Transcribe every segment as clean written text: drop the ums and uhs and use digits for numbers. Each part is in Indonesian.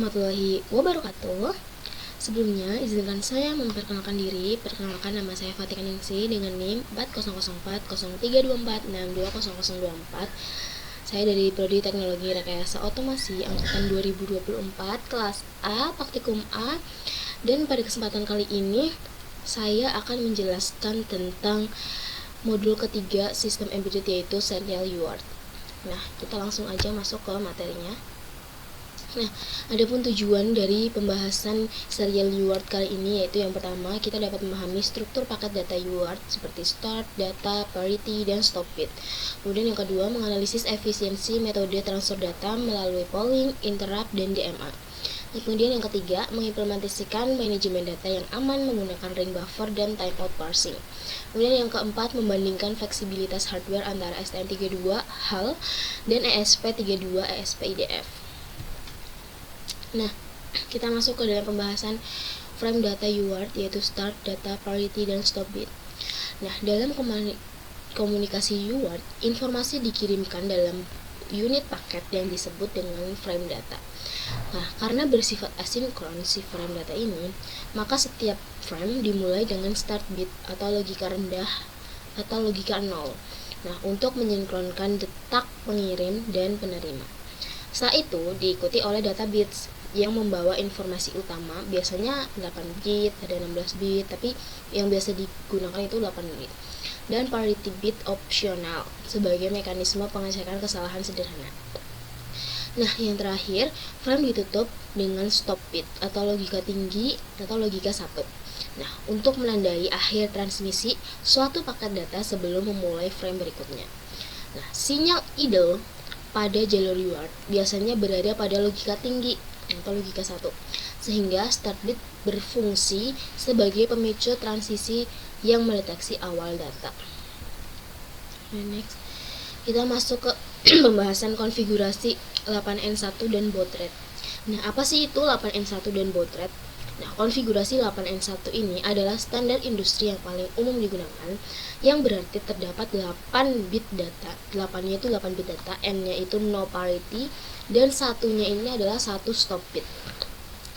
warahmatullahi wabarakatuh. Sebelumnya, izinkan saya memperkenalkan diri. Perkenalkan, nama saya Fatika Ningsi dengan NIM 40040324620024. Saya dari Prodi Teknologi Rekayasa Otomasi angkatan 2024 kelas A, praktikum A. Dan pada kesempatan kali ini saya akan menjelaskan tentang modul ketiga sistem embedded, yaitu serial UART. Nah, kita langsung aja masuk ke materinya. Nah, adapun tujuan dari pembahasan serial UART kali ini, yaitu yang pertama, kita dapat memahami struktur paket data UART seperti start, data, parity, dan stop bit. Kemudian yang kedua, menganalisis efisiensi metode transfer data melalui polling, interrupt, dan DMA. Kemudian yang ketiga, mengimplementasikan manajemen data yang aman menggunakan ring buffer dan timeout parsing. Kemudian yang keempat, membandingkan fleksibilitas hardware antara STM32 HAL dan ESP32 ESP-IDF. Nah, kita masuk ke dalam pembahasan frame data UART, yaitu start, data, parity, dan stop bit. Nah, dalam komunikasi UART, informasi dikirimkan dalam unit paket yang disebut dengan frame data. Nah, karena bersifat asinkron si frame data ini, maka setiap frame dimulai dengan start bit atau logika rendah atau logika 0. Nah, untuk mensinkronkan detak pengirim dan penerima. Setelah itu diikuti oleh data bits yang membawa informasi utama, biasanya 8 bit, ada 16 bit, tapi yang biasa digunakan itu 8 bit. Dan parity bit opsional sebagai mekanisme pengecekan kesalahan sederhana. Nah, yang terakhir, frame ditutup dengan stop bit atau logika tinggi atau logika 1. Nah, untuk menandai akhir transmisi suatu paket data sebelum memulai frame berikutnya. Nah, sinyal idle pada jalur UART biasanya berada pada logika tinggi atau logika 1, sehingga start bit berfungsi sebagai pemicu transisi yang mendeteksi awal data. Next, kita masuk ke pembahasan konfigurasi 8N1 dan baud rate. Nah, apa sih itu 8N1 dan baud rate? Nah, konfigurasi 8N1 ini adalah standar industri yang paling umum digunakan, yang berarti terdapat 8 bit data. 8-nya itu 8 bit data, N-nya itu no parity, dan satunya ini adalah 1 stop bit.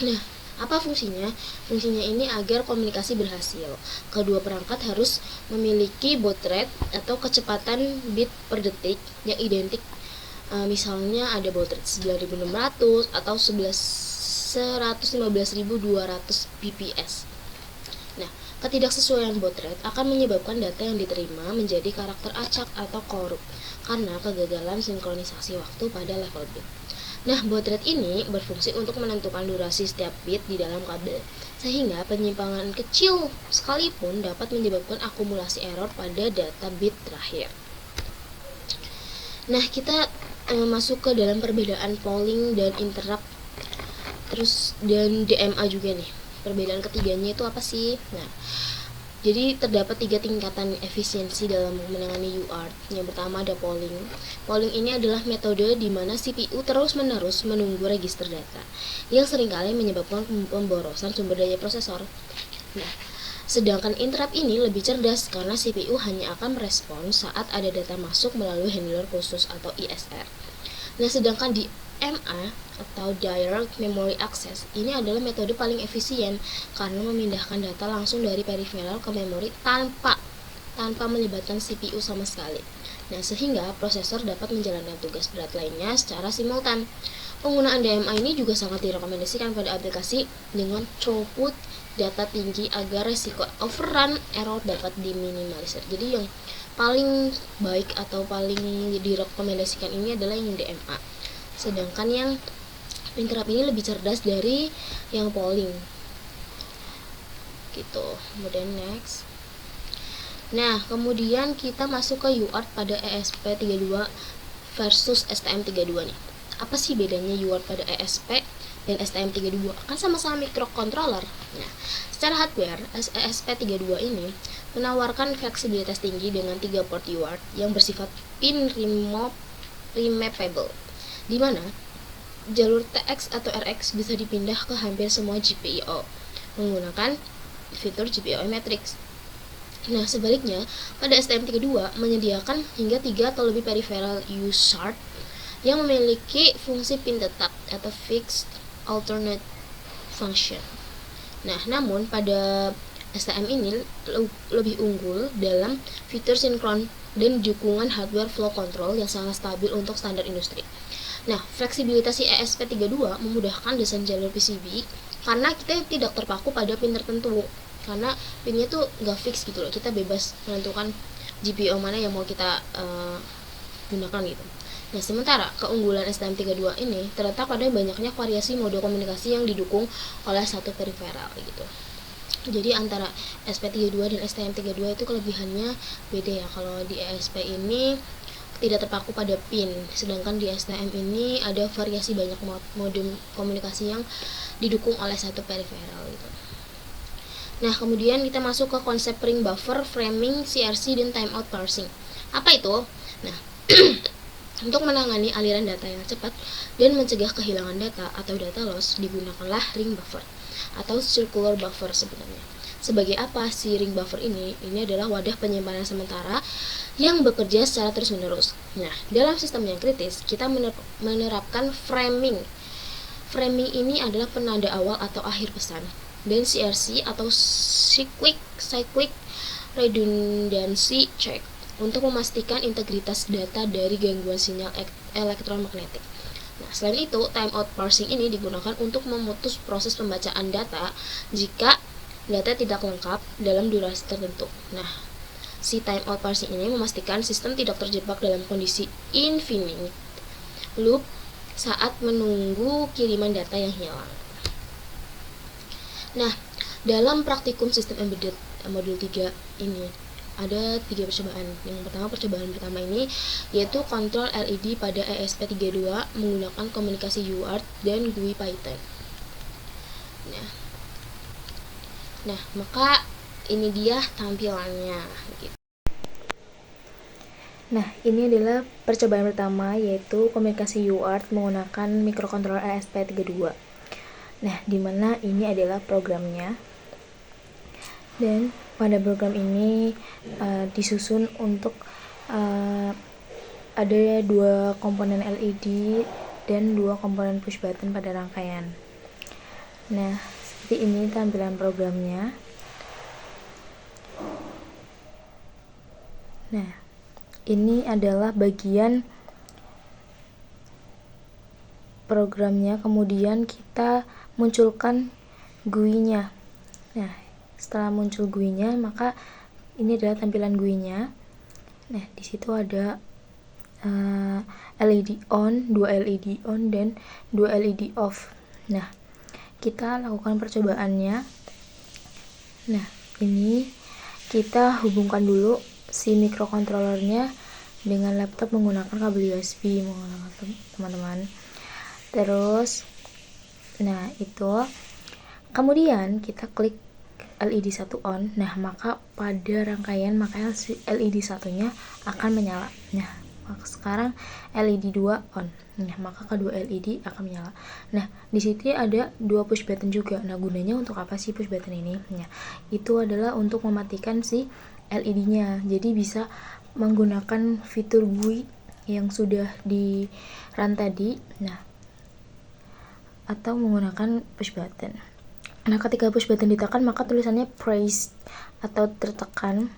Nah, apa fungsinya? Fungsinya ini agar komunikasi berhasil. Kedua perangkat harus memiliki baud rate atau kecepatan bit per detik yang identik. Misalnya ada baud rate 9600 atau 115.200 bps. Nah, ketidaksesuaian baud rate akan menyebabkan data yang diterima menjadi karakter acak atau korup karena kegagalan sinkronisasi waktu pada level bit. Nah, baud rate ini berfungsi untuk menentukan durasi setiap bit di dalam kabel, sehingga penyimpangan kecil sekalipun dapat menyebabkan akumulasi error pada data bit terakhir. Nah, kita masuk ke dalam perbedaan polling dan interrupt, terus dan DMA juga nih. Perbedaan ketiganya itu apa sih? Nah, jadi terdapat 3 tingkatan efisiensi dalam menangani UART. Yang pertama ada polling. Polling ini adalah metode di mana CPU terus-menerus menunggu register data, yang seringkali menyebabkan pemborosan sumber daya prosesor. Nah, sedangkan interrupt ini lebih cerdas karena CPU hanya akan merespon saat ada data masuk melalui handler khusus atau ISR. Nah, sedangkan di MA atau Direct Memory Access ini adalah metode paling efisien karena memindahkan data langsung dari peripheral ke memori tanpa melibatkan CPU sama sekali. Nah, sehingga prosesor dapat menjalankan tugas berat lainnya secara simultan. Penggunaan DMA ini juga sangat direkomendasikan pada aplikasi dengan throughput data tinggi agar resiko overrun error dapat diminimalisir. Jadi yang paling baik atau paling direkomendasikan ini adalah yang DMA. Sedangkan yang interrupt ini lebih cerdas dari yang polling. Gitu. Kemudian next. Nah, kemudian kita masuk ke UART pada ESP32 versus STM32 nih. Apa sih bedanya UART pada ESP dan STM32? Kan sama-sama microcontroller. Nah, secara hardware, ESP32 ini menawarkan fleksibilitas tinggi dengan 3 port UART yang bersifat pin remappable, di mana jalur TX atau RX bisa dipindah ke hampir semua GPIO menggunakan fitur GPIO matrix. Nah, sebaliknya, pada STM32 menyediakan hingga 3 atau lebih peripheral UART yang memiliki fungsi pin tetap atau fixed alternate function. Nah, namun pada STM ini lebih unggul dalam fitur sinkron dan dukungan hardware flow control yang sangat stabil untuk standar industri. Nah, fleksibilitas si ESP32 memudahkan desain jalur PCB karena kita tidak terpaku pada pin tertentu. Karena pinnya tuh nggak fix gitu loh, kita bebas menentukan GPIO mana yang mau kita gunakan gitu. Nah, sementara keunggulan STM32 ini terletak pada banyaknya variasi mode komunikasi yang didukung oleh satu periferal gitu. Jadi antara SP32 dan STM32 itu kelebihannya beda ya. Kalau di ESP ini tidak terpaku pada pin, sedangkan di STM ini ada variasi banyak mode komunikasi yang didukung oleh satu periferal gitu. Nah, kemudian kita masuk ke konsep ring buffer, framing, CRC, dan timeout parsing. Apa itu? Nah, untuk menangani aliran data yang cepat dan mencegah kehilangan data atau data loss, digunakanlah ring buffer atau circular buffer sebenarnya. Sebagai apa si ring buffer ini? Ini adalah wadah penyimpanan sementara yang bekerja secara terus-menerus. Nah, dalam sistem yang kritis, kita menerapkan framing. Framing ini adalah penanda awal atau akhir pesan. Dan CRC atau cyclic redundancy check untuk memastikan integritas data dari gangguan sinyal elektromagnetik. Nah, selain itu, timeout parsing ini digunakan untuk memutus proses pembacaan data jika data tidak lengkap dalam durasi tertentu. Nah, si timeout parsing ini memastikan sistem tidak terjebak dalam kondisi infinite loop saat menunggu kiriman data yang hilang. Nah, dalam praktikum sistem embedded modul 3 ini ada 3 percobaan. Yang pertama, percobaan pertama ini yaitu kontrol LED pada ESP32 menggunakan komunikasi UART dan GUI Python. Nah, maka ini dia tampilannya gitu. Nah, ini adalah percobaan pertama yaitu komunikasi UART menggunakan mikrokontroler ESP32. Nah, dimana ini adalah programnya. Dan pada program ini disusun untuk ada 2 komponen LED dan 2 komponen push button pada rangkaian. Nah, seperti ini tampilan programnya. Nah, ini adalah bagian programnya, kemudian kita munculkan GUI-nya. Nah, setelah muncul GUI-nya, maka ini adalah tampilan GUI-nya. Nah, di situ ada LED on, 2 LED on, dan 2 LED off. Nah, kita lakukan percobaannya. Nah, ini kita hubungkan dulu si mikrokontrolernya dengan laptop menggunakan kabel USB, teman-teman. Terus, nah itu. Kemudian kita klik LED 1 on. Nah, maka pada rangkaian maka LED satunya akan menyala. Nah, maka sekarang LED 2 on. Nah, maka kedua LED akan menyala. Nah, di situ ada 2 push button juga. Nah, gunanya untuk apa sih push button ini? Nah, itu adalah untuk mematikan si LED-nya. Jadi bisa menggunakan fitur GUI yang sudah di run tadi. Nah, atau menggunakan push button. Nah, ketika push button ditekan, maka tulisannya press atau tertekan,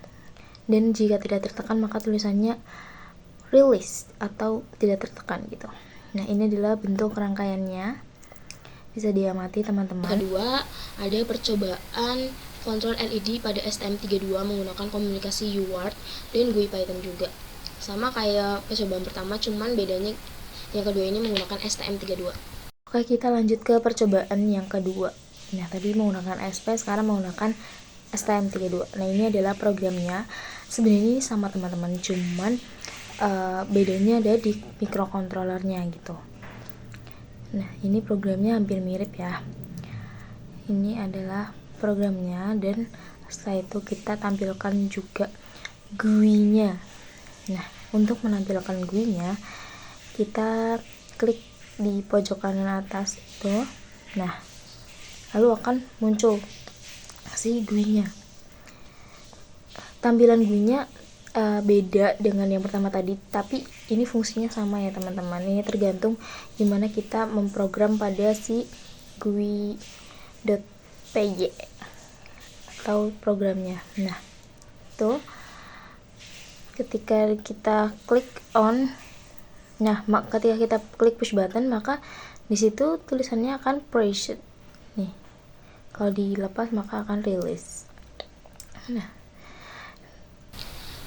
dan jika tidak tertekan, maka tulisannya release atau tidak tertekan gitu. Nah, ini adalah bentuk rangkaiannya, bisa diamati teman-teman. Kedua, ada percobaan kontrol LED pada STM32 menggunakan komunikasi UART dan GUI Python juga. Sama kayak percobaan pertama, cuman bedanya yang kedua ini menggunakan STM32. Oke, kita lanjut ke percobaan yang kedua. Nah, tadi menggunakan SP, sekarang menggunakan STM32. Nah, ini adalah programnya. Sebenarnya ini sama teman-teman, cuman bedanya ada di mikrokontrolernya gitu. Nah, ini programnya hampir mirip ya. Ini adalah programnya, dan setelah itu kita tampilkan juga GUI-nya. Nah, untuk menampilkan GUI-nya, kita klik di pojok kanan atas itu. Nah, lalu akan muncul si GUI-nya. Tampilan GUI-nya beda dengan yang pertama tadi, tapi ini fungsinya sama ya teman-teman. Ini tergantung gimana kita memprogram pada si gui.py atau programnya. Nah, itu ketika kita klik on, ketika kita klik push button, maka di situ tulisannya akan preset. Nih, kalau dilepas maka akan release. Nah,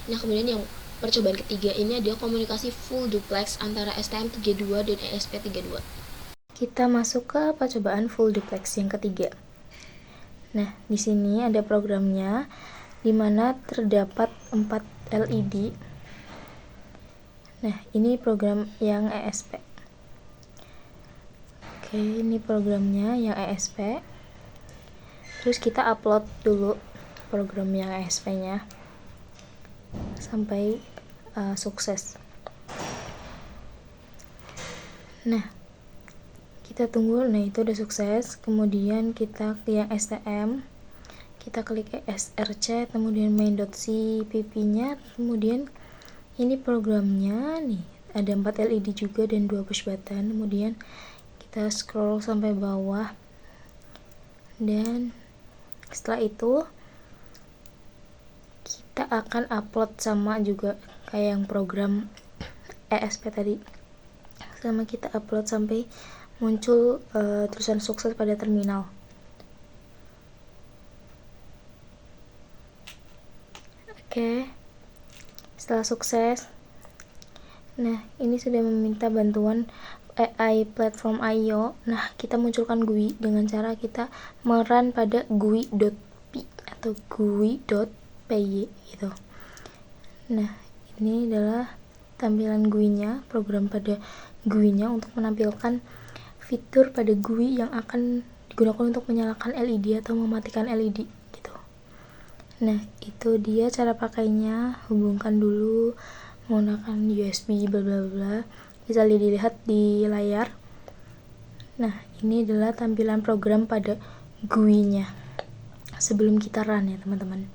kemudian yang percobaan ketiga ini adalah komunikasi full duplex antara STM32 dan ESP32. Kita masuk ke percobaan full duplex yang ketiga. Nah, di sini ada programnya di mana terdapat 4 LED. Nah, ini program yang ESP. Oke, ini programnya yang ESP. Terus kita upload dulu program yang ESP-nya sampai sukses. Nah, kita tunggu. Nah, itu udah sukses. Kemudian kita ke yang STM, kita klik src, kemudian main.cpp-nya, kemudian ini programnya nih, ada 4 LED juga dan 2 push button. Kemudian kita scroll sampai bawah, dan setelah itu kita akan upload sama juga kayak yang program ESP tadi, sama kita upload sampai muncul tulisan sukses pada terminal. Oke, setelah sukses, nah ini sudah meminta bantuan AI platform IO. Nah, kita munculkan GUI dengan cara kita merun pada gui.py atau gui.py gitu. Nah, ini adalah tampilan GUI-nya, program pada GUI-nya untuk menampilkan fitur pada GUI yang akan digunakan untuk menyalakan LED atau mematikan LED gitu. Nah, itu dia cara pakainya. Hubungkan dulu menggunakan USB bla bla bla. Bisa dilihat di layar. Nah, ini adalah tampilan program pada GUI-nya sebelum kita run ya teman-teman.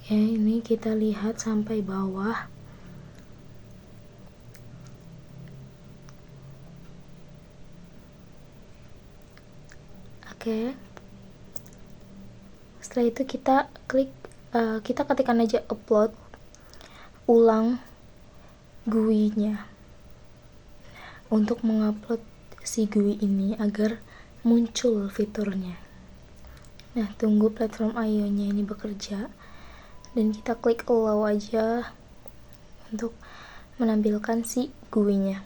Oke, ini kita lihat sampai bawah. Oke, setelah itu kita klik, kita ketikkan aja upload ulang GUI-nya untuk mengupload si GUI ini agar muncul fiturnya. Nah, tunggu platform IO-nya ini bekerja dan kita klik allow aja untuk menampilkan si GUI-nya.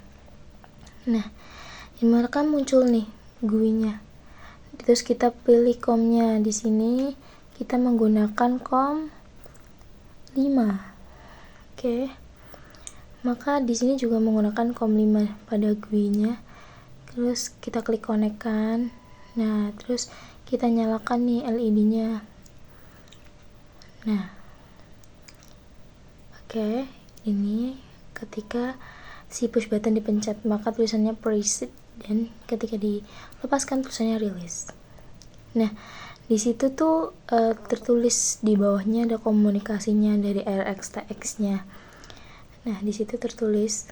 Nah, ini kan muncul nih GUI-nya. Terus kita pilih COM-nya. Di sini kita menggunakan COM 5. Oke. Maka di sini juga menggunakan COM 5 pada GUI-nya. Terus kita klik connect-kan. Nah, terus kita nyalakan nih LED-nya. Nah, oke, ini ketika si push button dipencet maka tulisannya preset, dan ketika dilepaskan tulisannya release. Nah, di situ tuh tertulis di bawahnya ada komunikasinya dari RxTX-nya. Nah, di situ tertulis.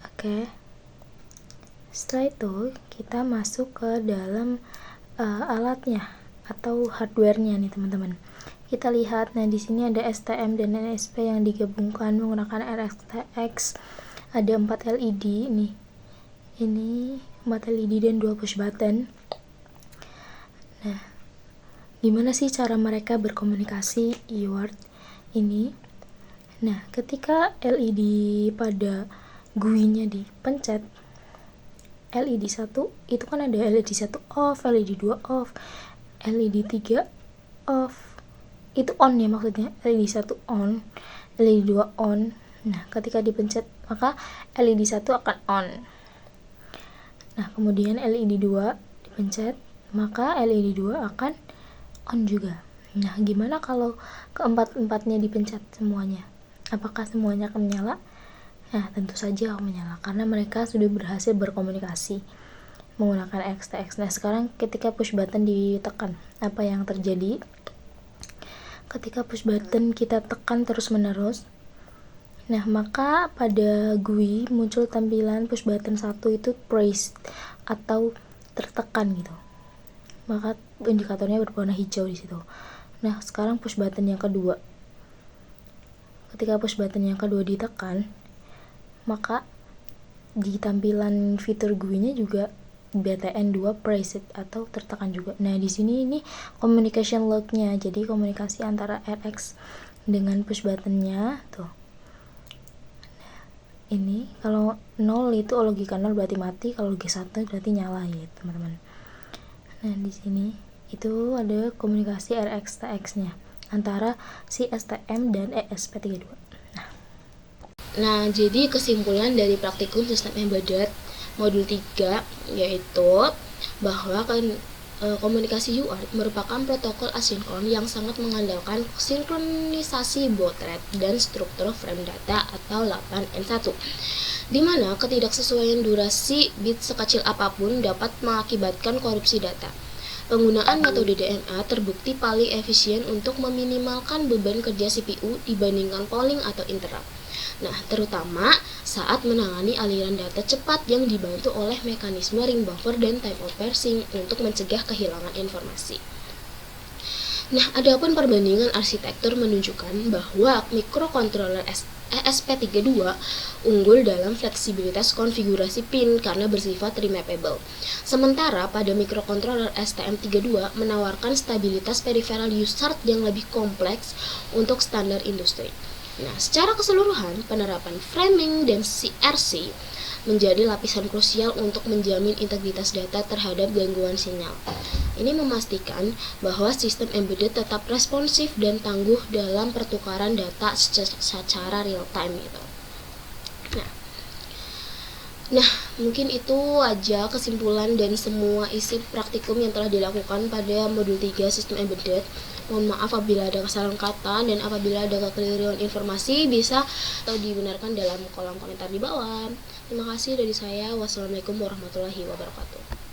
Oke. Setelah itu kita masuk ke dalam alatnya atau hardware-nya nih teman-teman. Kita lihat, nah di sini ada STM dan ESP yang digabungkan menggunakan RxTX. Ada 4 LED nih. Ini 4 LED dan 2 push button. Nah, gimana sih cara mereka berkomunikasi UART ini? Nah, ketika LED pada GUI-nya dipencet, LED 1 itu kan ada LED 1 off, LED 2 off, LED 3 off. Itu on ya maksudnya, LED 1 on, LED 2 on. Nah, ketika dipencet maka LED 1 akan on. Nah, kemudian LED 2 dipencet, maka LED 2 akan on juga. Nah, gimana kalau keempat-empatnya dipencet semuanya? Apakah semuanya akan menyala? Nah, tentu saja akan menyala karena mereka sudah berhasil berkomunikasi menggunakan RxTX. Nah, sekarang ketika push button ditekan, apa yang terjadi? Ketika push button kita tekan terus-menerus, Nah, maka pada GUI muncul tampilan push button 1 itu pressed atau tertekan gitu. Maka indikatornya berwarna hijau di situ. Nah, sekarang push button yang kedua. Ketika push button yang kedua ditekan, maka di tampilan fitur GUI-nya juga BTN2 pressed atau tertekan juga. Nah, di sini ini communication log-nya. Jadi komunikasi antara RX dengan push button-nya tuh. Ini kalau 0 itu logika 0 berarti mati, kalau logika 1 berarti nyala ya teman-teman. Nah, di sini itu ada komunikasi RX TX-nya antara si STM dan ESP32. Nah, jadi kesimpulan dari praktikum sistem embedded modul 3 yaitu bahwa komunikasi UART merupakan protokol asinkron yang sangat mengandalkan sinkronisasi baud rate dan struktur frame data atau 8N1, di mana ketidaksesuaian durasi bit sekecil apapun dapat mengakibatkan korupsi data. Penggunaan metode DNA terbukti paling efisien untuk meminimalkan beban kerja CPU dibandingkan polling atau interrupt. Nah, terutama saat menangani aliran data cepat yang dibantu oleh mekanisme ring buffer dan timeout parsing untuk mencegah kehilangan informasi. Nah, adapun perbandingan arsitektur menunjukkan bahwa mikrokontroler ESP32 unggul dalam fleksibilitas konfigurasi pin karena bersifat remappable. Sementara pada mikrokontroler STM32 menawarkan stabilitas peripheral USART yang lebih kompleks untuk standar industri. Nah, secara keseluruhan, penerapan framing dan CRC menjadi lapisan krusial untuk menjamin integritas data terhadap gangguan sinyal. Ini memastikan bahwa sistem embedded tetap responsif dan tangguh dalam pertukaran data secara real time gitu. Nah, mungkin itu aja kesimpulan dan semua isi praktikum yang telah dilakukan pada modul 3 sistem embedded. Mohon maaf apabila ada kesalahan kata dan apabila ada kekeliruan informasi bisa atau dibenarkan dalam kolom komentar di bawah. Terima kasih dari saya. Wassalamualaikum warahmatullahi wabarakatuh.